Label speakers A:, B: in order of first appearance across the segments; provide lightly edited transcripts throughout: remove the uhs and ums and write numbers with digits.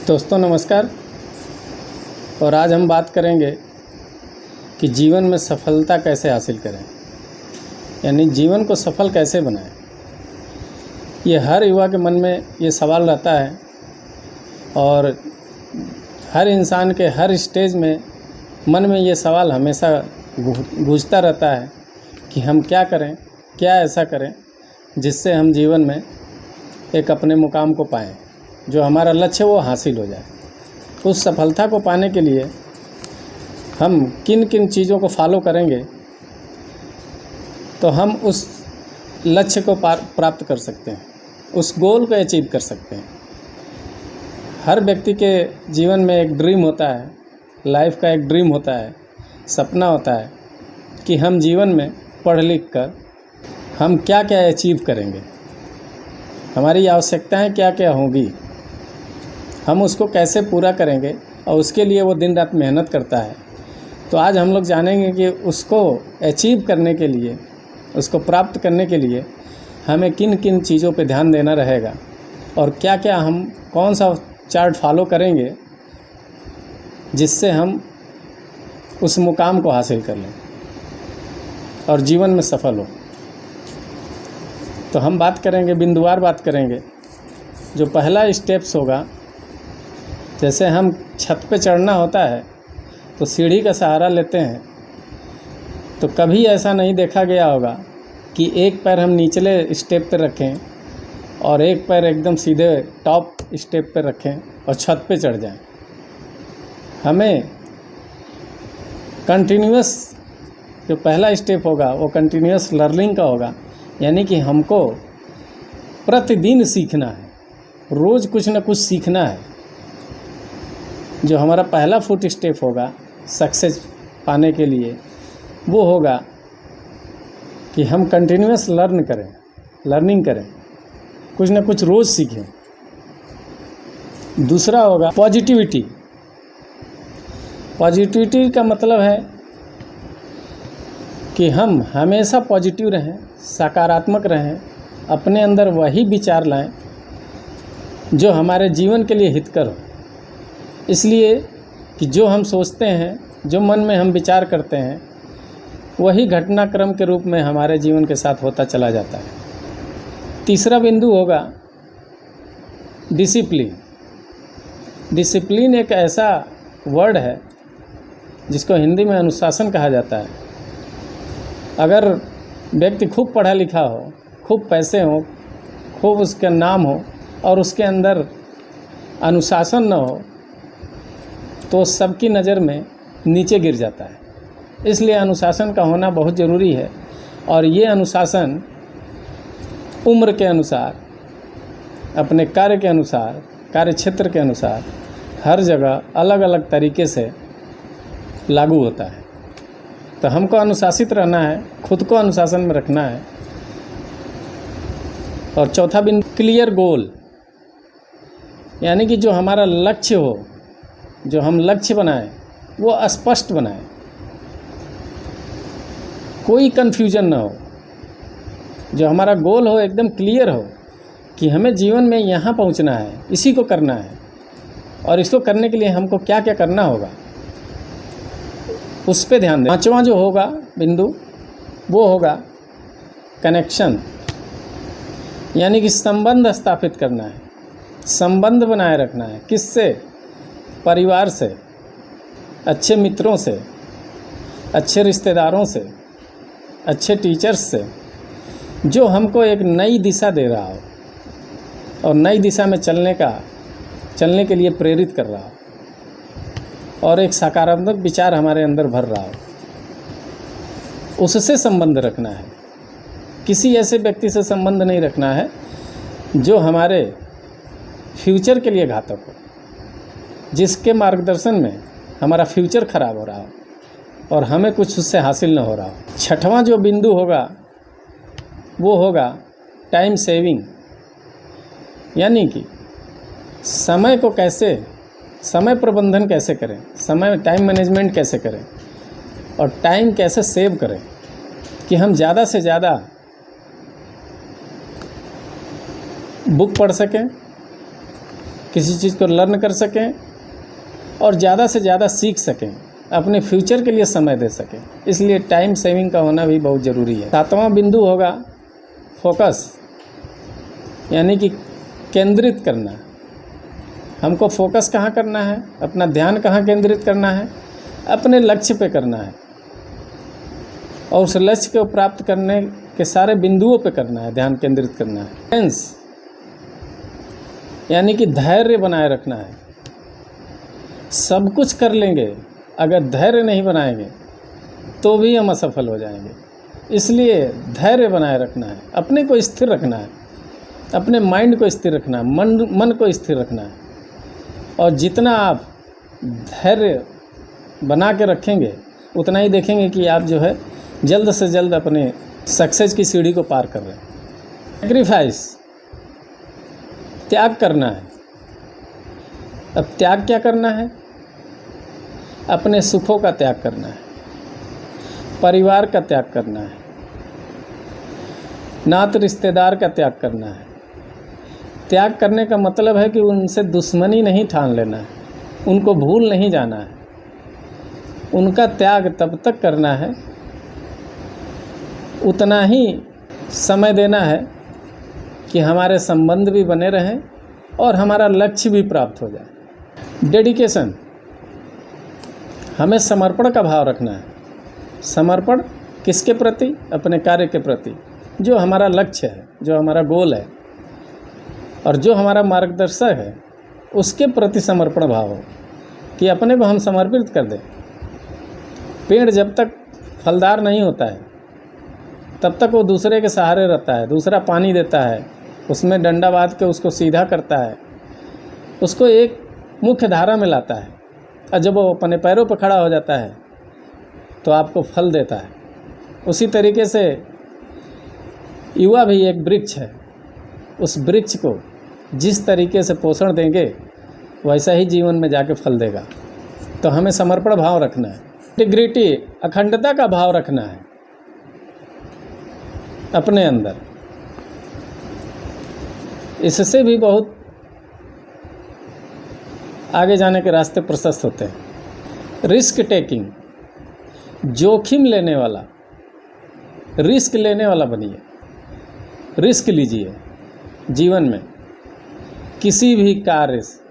A: दोस्तों नमस्कार। और आज हम बात करेंगे कि जीवन में सफलता कैसे हासिल करें, यानी जीवन को सफल कैसे बनाएं। ये हर युवा के मन में ये सवाल रहता है और हर इंसान के हर स्टेज में मन में ये सवाल हमेशा गूंजता रहता है कि हम क्या करें, क्या ऐसा करें जिससे हम जीवन में एक अपने मुकाम को पाएं, जो हमारा लक्ष्य वो हासिल हो जाए। उस सफलता को पाने के लिए हम किन किन चीज़ों को फॉलो करेंगे तो हम उस लक्ष्य को प्राप्त कर सकते हैं, उस गोल को अचीव कर सकते हैं। हर व्यक्ति के जीवन में एक ड्रीम होता है, लाइफ का एक ड्रीम होता है, सपना होता है कि हम जीवन में पढ़ लिख कर हम क्या क्या अचीव करेंगे, हमारी आवश्यकताएं क्या क्या होंगी, हम उसको कैसे पूरा करेंगे, और उसके लिए वो दिन रात मेहनत करता है। तो आज हम लोग जानेंगे कि उसको अचीव करने के लिए, उसको प्राप्त करने के लिए हमें किन किन चीज़ों पे ध्यान देना रहेगा और क्या क्या हम कौन सा चार्ट फॉलो करेंगे जिससे हम उस मुकाम को हासिल कर लें और जीवन में सफल हो। तो हम बात करेंगे, बिंदुवार बात करेंगे। जो पहला स्टेप्स होगा, जैसे हम छत पे चढ़ना होता है तो सीढ़ी का सहारा लेते हैं, तो कभी ऐसा नहीं देखा गया होगा कि एक पैर हम निचले स्टेप पे रखें और एक पैर एकदम सीधे टॉप स्टेप पे रखें और छत पे चढ़ जाएं। हमें कंटिन्यूअस जो पहला स्टेप होगा वो कंटिन्यूअस लर्निंग का होगा, यानी कि हमको प्रतिदिन सीखना है, रोज़ कुछ ना कुछ सीखना है। जो हमारा पहला फुट स्टेप होगा सक्सेस पाने के लिए, वो होगा कि हम कंटिन्यूअस लर्निंग करें, कुछ ना कुछ रोज़ सीखें। दूसरा होगा पॉजिटिविटी का मतलब है कि हम हमेशा पॉजिटिव रहें, सकारात्मक रहें, अपने अंदर वही विचार लाएं जो हमारे जीवन के लिए हितकर हो। इसलिए कि जो हम सोचते हैं, जो मन में हम विचार करते हैं, वही घटनाक्रम के रूप में हमारे जीवन के साथ होता चला जाता है। तीसरा बिंदु होगा डिसिप्लिन एक ऐसा वर्ड है जिसको हिंदी में अनुशासन कहा जाता है। अगर व्यक्ति खूब पढ़ा लिखा हो, खूब पैसे हो, खूब उसका नाम हो और उसके अंदर अनुशासन न हो तो सबकी नज़र में नीचे गिर जाता है। इसलिए अनुशासन का होना बहुत ज़रूरी है। और ये अनुशासन उम्र के अनुसार, अपने कार्य के अनुसार, कार्य क्षेत्र के अनुसार हर जगह अलग अलग तरीके से लागू होता है। तो हमको अनुशासित रहना है, खुद को अनुशासन में रखना है। और चौथा बिंदु क्लियर गोल, यानी कि जो हमारा लक्ष्य हो, जो हम लक्ष्य बनाएं वो स्पष्ट बनाएं, कोई कन्फ्यूजन ना हो। जो हमारा गोल हो एकदम क्लियर हो कि हमें जीवन में यहाँ पहुँचना है, इसी को करना है और इसको करने के लिए हमको क्या क्या करना होगा, उस पे ध्यान दें। पांचवा जो होगा बिंदु वो होगा कनेक्शन, यानी कि संबंध स्थापित करना है, संबंध बनाए रखना है। किससे? परिवार से, अच्छे मित्रों से, अच्छे रिश्तेदारों से, अच्छे टीचर्स से, जो हमको एक नई दिशा दे रहा हो और नई दिशा में चलने के लिए प्रेरित कर रहा हो और एक सकारात्मक विचार हमारे अंदर भर रहा हो, उससे संबंध रखना है। किसी ऐसे व्यक्ति से संबंध नहीं रखना है जो हमारे फ्यूचर के लिए घातक हो, जिसके मार्गदर्शन में हमारा फ्यूचर खराब हो रहा हो और हमें कुछ उससे हासिल न हो रहा हो। छठवां जो बिंदु होगा वो होगा टाइम सेविंग, यानी कि समय प्रबंधन कैसे करें, टाइम मैनेजमेंट कैसे करें और टाइम कैसे सेव करें कि हम ज़्यादा से ज़्यादा बुक पढ़ सकें, किसी चीज़ को लर्न कर सकें और ज़्यादा से ज़्यादा सीख सकें, अपने फ्यूचर के लिए समय दे सकें। इसलिए टाइम सेविंग का होना भी बहुत ज़रूरी है। 7वां बिंदु होगा फोकस, यानी कि केंद्रित करना। हमको फोकस कहाँ करना है, अपना ध्यान कहाँ केंद्रित करना है, अपने लक्ष्य पे करना है और उस लक्ष्य को प्राप्त करने के सारे बिंदुओं पे करना है, ध्यान केंद्रित करना है। पेशेंस, यानी कि धैर्य बनाए रखना है। सब कुछ कर लेंगे, अगर धैर्य नहीं बनाएंगे तो भी हम असफल हो जाएंगे। इसलिए धैर्य बनाए रखना है, अपने को स्थिर रखना है, अपने माइंड को स्थिर रखना है, मन को स्थिर रखना है। और जितना आप धैर्य बना के रखेंगे उतना ही देखेंगे कि आप जो है जल्द से जल्द अपने सक्सेस की सीढ़ी को पार कर रहे हैं। सैक्रिफाइस, त्याग करना है। अब त्याग क्या करना है? अपने सुखों का त्याग करना है, परिवार का त्याग करना है, नात रिश्तेदार का त्याग करना है। त्याग करने का मतलब है कि उनसे दुश्मनी नहीं ठान लेना है, उनको भूल नहीं जाना है। उनका त्याग तब तक करना है, उतना ही समय देना है कि हमारे संबंध भी बने रहें और हमारा लक्ष्य भी प्राप्त हो जाए। डेडिकेशन, हमें समर्पण का भाव रखना है। समर्पण किसके प्रति? अपने कार्य के प्रति, जो हमारा लक्ष्य है, जो हमारा गोल है और जो हमारा मार्गदर्शक है, उसके प्रति समर्पण भाव हो कि अपने को हम समर्पित कर दें। पेड़ जब तक फलदार नहीं होता है तब तक वो दूसरे के सहारे रहता है, दूसरा पानी देता है, उसमें डंडा बांध के उसको सीधा करता है, उसको एक मुख्य धारा में लाता है, और जब वो अपने पैरों पर खड़ा हो जाता है तो आपको फल देता है। उसी तरीके से युवा भी एक वृक्ष है, उस वृक्ष को जिस तरीके से पोषण देंगे वैसा ही जीवन में जाके फल देगा। तो हमें समर्पण भाव रखना है। इंटीग्रिटी, अखंडता का भाव रखना है अपने अंदर। इससे भी बहुत आगे जाने के रास्ते प्रशस्त होते हैं। रिस्क टेकिंग, जोखिम लेने वाला, रिस्क लेने वाला बनिए। रिस्क लीजिए जीवन में, किसी भी कार्य से,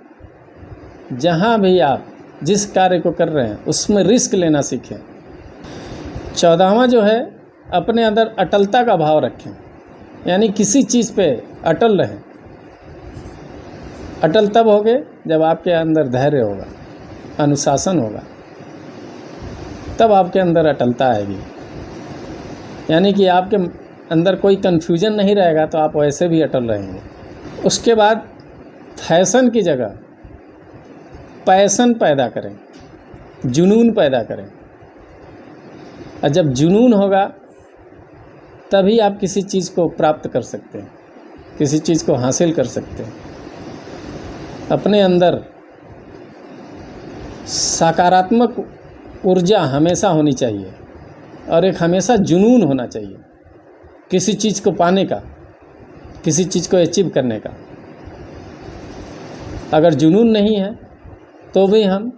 A: जहाँ भी आप जिस कार्य को कर रहे हैं उसमें रिस्क लेना सीखें। 14वां जो है, अपने अंदर अटलता का भाव रखें, यानी किसी चीज़ पे अटल रहें। अटल तब होगे जब आपके अंदर धैर्य होगा, अनुशासन होगा, तब आपके अंदर अटलता आएगी। यानी कि आपके अंदर कोई कन्फ्यूजन नहीं रहेगा तो आप वैसे भी अटल रहेंगे। उसके बाद फैशन की जगह पैशन पैदा करें, जुनून पैदा करें। और जब जुनून होगा तभी आप किसी चीज़ को प्राप्त कर सकते हैं, किसी चीज़ को हासिल कर सकते हैं। अपने अंदर सकारात्मक ऊर्जा हमेशा होनी चाहिए और एक हमेशा जुनून होना चाहिए किसी चीज़ को पाने का, किसी चीज़ को अचीव करने का। अगर जुनून नहीं है तो भी हम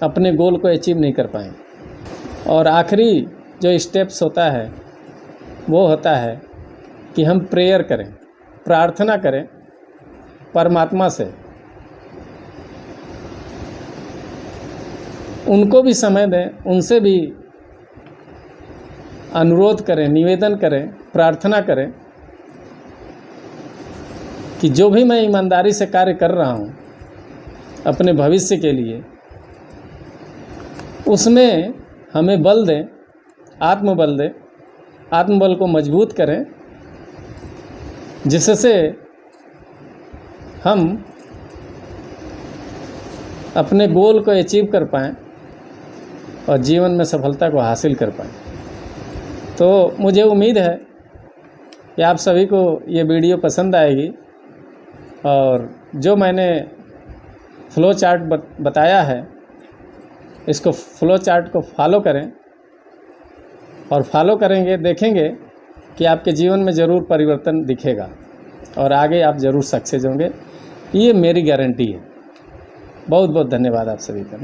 A: अपने गोल को अचीव नहीं कर पाएंगे। और आखिरी जो स्टेप्स होता है वो होता है कि हम प्रेयर करें, प्रार्थना करें परमात्मा से, उनको भी समय दें, उनसे भी अनुरोध करें, निवेदन करें, प्रार्थना करें कि जो भी मैं ईमानदारी से कार्य कर रहा हूँ अपने भविष्य के लिए, उसमें हमें बल दें, आत्मबल दें, आत्मबल को मजबूत करें, जिससे हम अपने गोल को अचीव कर पाएँ और जीवन में सफलता को हासिल कर पाएँ। तो मुझे उम्मीद है कि आप सभी को ये वीडियो पसंद आएगी और जो मैंने फ्लो चार्ट बताया है, इसको फ्लो चार्ट को फॉलो करें और फॉलो करेंगे, देखेंगे कि आपके जीवन में ज़रूर परिवर्तन दिखेगा और आगे आप ज़रूर सक्सेस होंगे। ये मेरी गारंटी है। बहुत बहुत धन्यवाद आप सभी का।